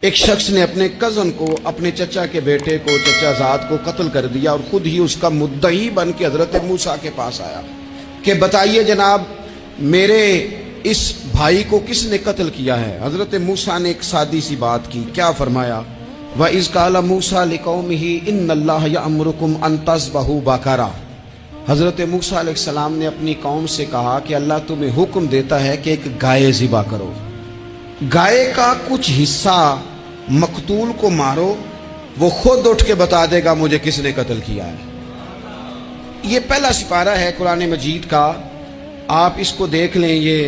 ایک شخص نے اپنے کزن کو، اپنے چچا کے بیٹے کو، چچا زاد کو قتل کر دیا اور خود ہی اس کا مدعی بن کے حضرت موسیٰ کے پاس آیا کہ بتائیے جناب میرے اس بھائی کو کس نے قتل کیا ہے؟ حضرت موسیٰ نے ایک سادی سی بات کی، کیا فرمایا؟ وَإِذْ قَالَ مُوسَىٰ لِقَوْمِهِ إِنَّ اللَّهَ يَأْمُرُكُمْ أَن تَذْبَحُوا بَقَرَةً۔ حضرت موسیٰ علیہ السلام نے اپنی قوم سے کہا کہ اللہ تمہیں حکم دیتا ہے کہ ایک گائے ذبح کرو، گائے کا کچھ حصہ مقتول کو مارو، وہ خود اٹھ کے بتا دے گا مجھے کس نے قتل کیا ہے۔ یہ پہلا سپارہ ہے قرآن مجید کا، آپ اس کو دیکھ لیں، یہ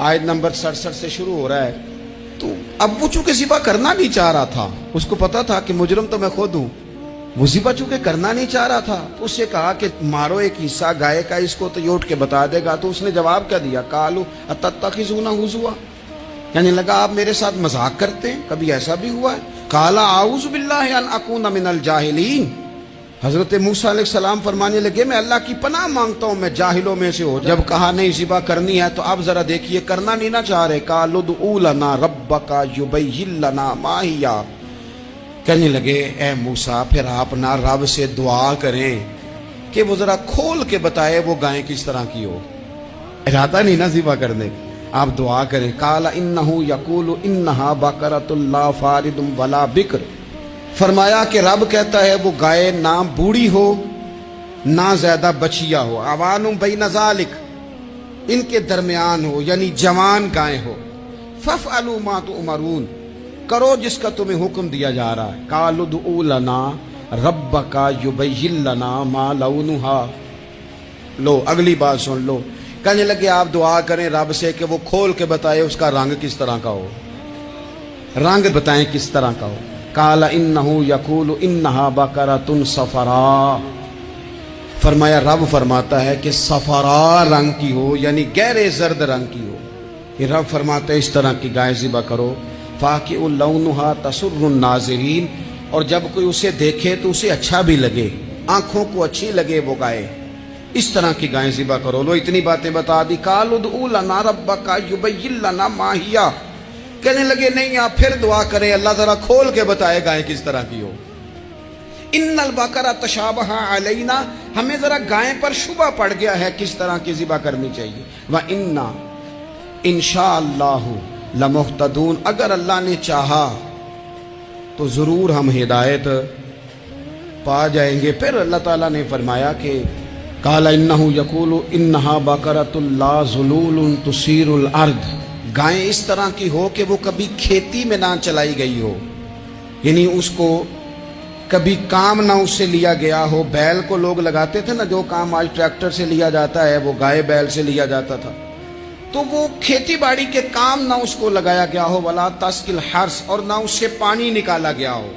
آیت نمبر 67 سے شروع ہو رہا ہے۔ تو اب وہ چونکہ ذبح کرنا نہیں چاہ رہا تھا، اس کو پتا تھا کہ مجرم تو میں خود ہوں، وہ ذبح چونکہ کرنا نہیں چاہ رہا تھا، اس سے کہا کہ مارو ایک حصہ گائے کا، اس کو تو یہ اٹھ کے بتا دے گا۔ تو اس نے جواب کیا دیا؟ قالوا اتتخذون ہزوا، یعنی لگا آپ میرے ساتھ مذاق کرتے ہیں، کبھی ایسا بھی ہوا ہے؟ قال اعوذ باللہ ان اکون من الجاہلین، حضرت موسیٰ علیہ السلام فرمانے لگے میں اللہ کی پناہ مانگتا ہوں میں جاہلوں میں سے ہو جاؤں۔ جب کہا نہیں ذبح کرنی ہے تو اب ذرا دیکھیے کرنا نہیں نہ چاہ رہے۔ قالوا ادع لنا ربک یبین لنا ما ہی، کہنے لگے اے موسیٰ پھر آپ نہ رب سے دعا کریں کہ وہ ذرا کھول کے بتائے وہ گائیں کس طرح کی ہو، ارادہ نہیں نہ ذبح کرنے، آپ دعا کریں۔ قال انہ یقول انہا بقرۃ لا فارض ولا بکر، فرمایا کہ رب کہتا ہے وہ گائے نہ بوڑھی ہو نہ زیادہ بچیا ہو، عوان بین ذالک، ان کے درمیان ہو، یعنی جوان گائے ہو۔ فافعلوا ما تؤمرون، کرو جس کا تمہیں حکم دیا جا رہا ہے۔ قالوا ادع لنا ربک یبین لنا ما لونھا، لو اگلی بات سن لو، کہنے لگے آپ دعا کریں رب سے کہ وہ کھول کے بتائے اس کا رنگ کس طرح کا ہو، رنگ بتائیں کس طرح کا ہو۔ قال انہ یقول انہا بقرۃ صفراء، فرمایا رب فرماتا ہے کہ صفراء رنگ کی ہو، یعنی گہرے زرد رنگ کی ہو، یہ رب فرماتا ہے اس طرح کی گائے ذبح کرو۔ فاقع لونھا تسر الناظرین، اور جب کوئی اسے دیکھے تو اسے اچھا بھی لگے، آنکھوں کو اچھی لگے وہ گائے، اس طرح کی گائیں ذبح کرو۔ لو اتنی باتیں بتا دی۔ قالوا ادع لنا ربک یبین لنا ما ہی، کہنے لگے نہیں آپ پھر دعا کریں اللہ ذرا کھول کے بتائے گائیں کس طرح کی ہو۔ ان البقرۃ تشابہ علینا، ہمیں ذرا گائیں پر شبہ پڑ گیا ہے کس طرح کی ذبح کرنی چاہیے۔ وَإِنَّا انشاءاللہ لمہتدون، اگر اللہ نے چاہا تو ضرور ہم ہدایت پا جائیں گے۔ پھر اللہ تعالیٰ نے فرمایا کہ قال انہ یقول انہا بقرۃ لا ذلول تثیر الارض، گائیں اس طرح کی ہو کہ وہ کبھی کھیتی میں نہ چلائی گئی ہو، یعنی اس کو کبھی کام نہ اس سے لیا گیا ہو۔ بیل کو لوگ لگاتے تھے نا، جو کام آج ٹریکٹر سے لیا جاتا ہے وہ گائے بیل سے لیا جاتا تھا، تو وہ کھیتی باڑی کے کام نہ اس کو لگایا گیا ہو۔ ولا تسقی الحرث، اور نہ اس سے پانی نکالا گیا ہو،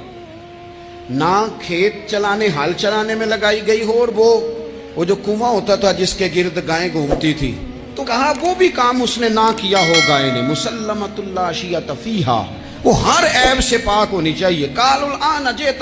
نہ کھیت چلانے ہل چلانے میں لگائی گئی ہو، اور وہ جو کنواں ہوتا تھا جس کے گرد گائیں گھومتی تھی، تو کہا وہ بھی کام اس نے نہ کیا ہو گائے نے۔ مسلمۃ لا شیۃ فیہا، وہ ہر عیب سے پاک ہونی چاہیے۔ قالوا الآن جئت